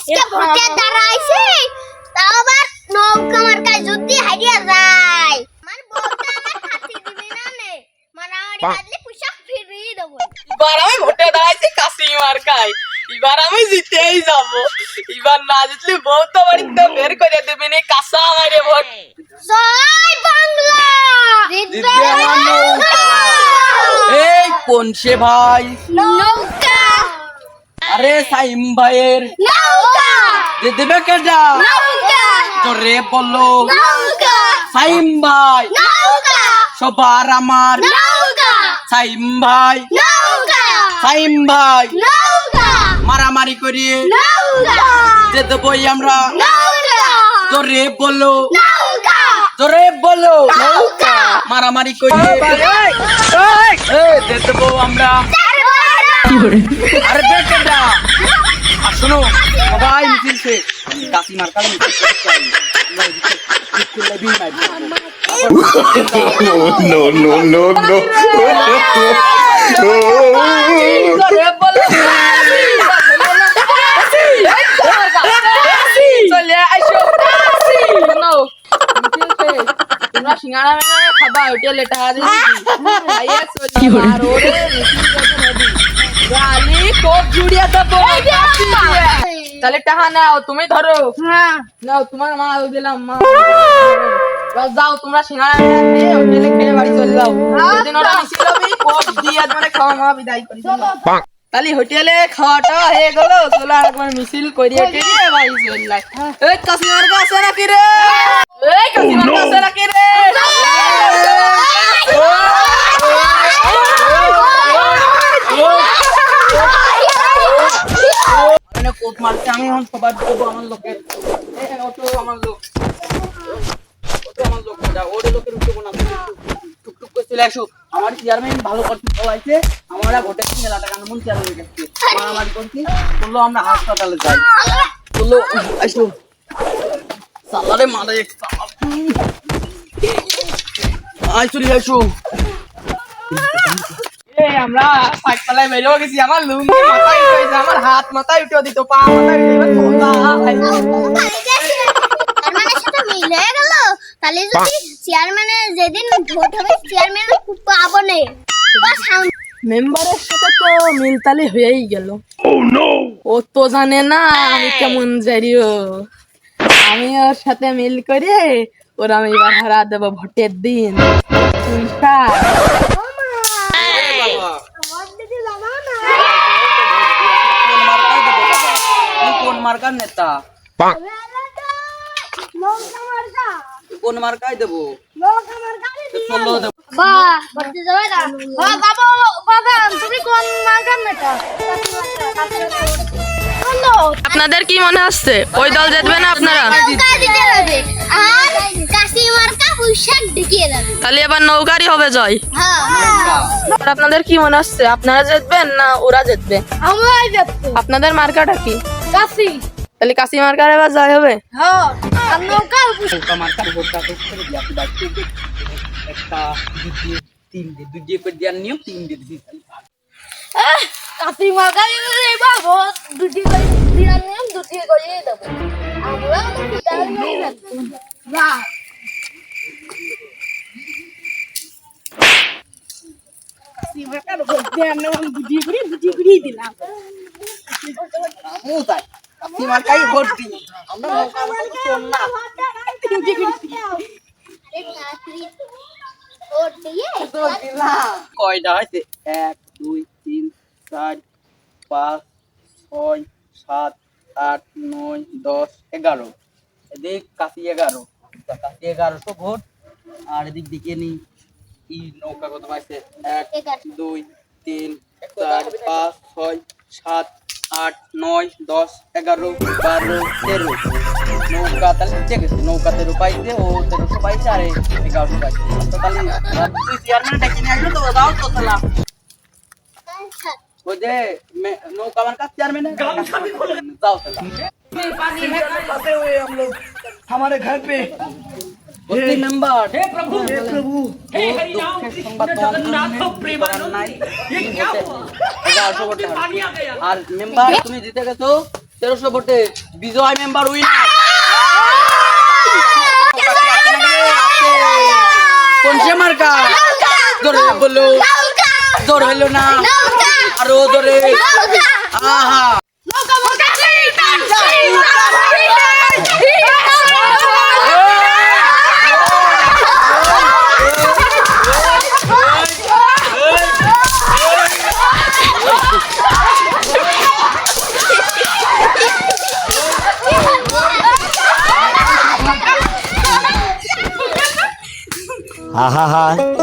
আজকে ভোটে দাঁড়াইছি তাও আবার নৌকা মার্কায় যদি হারিয়ে যায় আমার বউটা আমার ফাঁসি দিবি না নে মারামারি বাদলে পয়সা ফিরিয়ে দেবো এবার আমি ভোটে দাঁড়াইছি কাশি মার্কায়, এবার আমি জিতেই যাব। এবার না জিতলে বউ তো বাড়িতে বের করে দেবে নে কাঁচা মারে ভোট। জয় বাংলা জিতবে আমার নৌকা। এই কোন সে ভাই? নৌকা আরে সাইম ভাইয়ের নৌকা যে দেবে কেডা? নৌকা তোরে বললো নৌকা সাইম ভাই নৌকা সবার আমার নৌকা সাইম ভাই, নৌকা সাইম ভাই নৌকা মারামারি করিয়ে নৌকা যে দেবই আমরা। নৌকা তোরে বললো নৌকা তোরে বললো নৌকা মারামারি করিয়ে যে দেবো আমরা। আরে বেটা আর শোনো সবাই মিছিল শেষ, কাশি মার্কার মিছিল শেষ করি। আমরা জিত করলে বিন মারবো। No, no, no, no. তোরে বললো চলে আইসো শোনো মিছিল শেষ, তোমরা সিঙ্গাড়া মেঙ্গাড়া খাবা হোটেলে টাকা দিবি আইয়া চলে আর ওরে মিছিল যখন হবি গালি কোপ জুড়িয়ে দেবো কাশি দিয়ে। তাহলে টাকা নাও, তুমি ধরো। নাও তোমার মা দিলাম, মা এবার যাও তোমরা সিঙ্গাড়া খেয়ে হোটেলে খেয়ে বাড়ি চলে যাও। যেদিন ওরা মিছিল হবে কোপ দিয়ে মানে খাওয়া মাওয়া বিদায় করে দিলাম। তাহলে হোটেলে খাওয়াটা হয়ে গেল, চলো আর একবার মিছিল করিয়ে টেরিয়ে বাড়ি চললাম। এই কাশিমার কাছে নাকি রে? এই কাশিমার কাছে নাকি রে? মানে কোপ মারছে, আমি এখন সবার দেবো আমার লোকের। অত আমার লোক, অত আমার লোক না, ওর লোকের উঠবো না। টুকটুক করে চলে আসো। আমার চেয়ারম্যান ভালো করতে বলাইছে, আমরা ভোটে মেলা টাকা মন চেয়ারম্যানের কাছে মারামারি করছি, বললো আমরা হাসপাতালে যাই, বললো আসো সালারে মারে আয় চলে আসো। আমরা পাঁচতলায় বেরিয়ে গেছি, আমার লুঙ্গি মাথায় উঠে, আমার হাত মাথায় উঠে দিত, পা মাথায় সাথে মিলে গেল। তাহলে যদি চেয়ারম্যানের যেদিন ভোট হবে চেয়ারম্যান পাবো না, মেম্বারের সাথে তো মিলতালি হয়েই গেল। ও তো জানে না আমি কেমন জারিও, আমি ওর সাথে মিল করে ওর আমি এবার হারা দেবো ভোটের দিন। কোন মার্কার নেতা? কোন মার্কায় দেবো? আপনাদের কি মনে হচ্ছে ওই দল জিতবে না আপনারা? তাহলে এবার নৌকারই হবে জয়। আপনাদের কি মনে হচ্ছে আপনারা জিতবেন না ওরা জিতবে? আপনাদের মার্কাটা কি? কাশি। তাহলে কাশি মার্কার এবার জয় হবে। নৌকা মার্কার ভোটটা একটা তিন দিয়ে করে দেওয়ার নিয়ম, তিন দিয়ে দিচ্ছি। কাশি মার্কা এবার ভোট দুটি করে দেওয়ার নিয়ম, দুটি করে দেবো আমরা। কয়টা হয়েছে? 1 2 3 4 5 6 7 8 9 10 11। এদিক কাশি 11, কাশি 1100 ভোট। আর এদিক দিকে নি কি নৌকা কত পাইছে? 1 2 3 4 5 6 7 8 9 10 11 12 13 নৌকা। তাহলে ঠিক আছে, নৌকা 13 পাইছে, ও 1300 পাইছে, আর 1100 পাইছে। তো তাহলে তুই চেয়ারম্যান ডেকে নিয়ে আসলো তো দাও তো তাহলে। वो जे नौका वन का चेयरमैन है, जाओ चला। पानी में फंसे हुए हम लोग हमारे घर पे। उसकी नंबर हे प्रभु हे हरिनाम संबाद जगन्नाथ प्रेमानंद, ये क्या हुआ? 1100 वोट पानी आ गया। और मेंबर তুমি জিতে গেছো 1300 ভোটে বিজয় মেম্বার উইনার কোন সে মার্কা জোরে বলো জোর হইলো না আরো জোরে আহা ha ha ha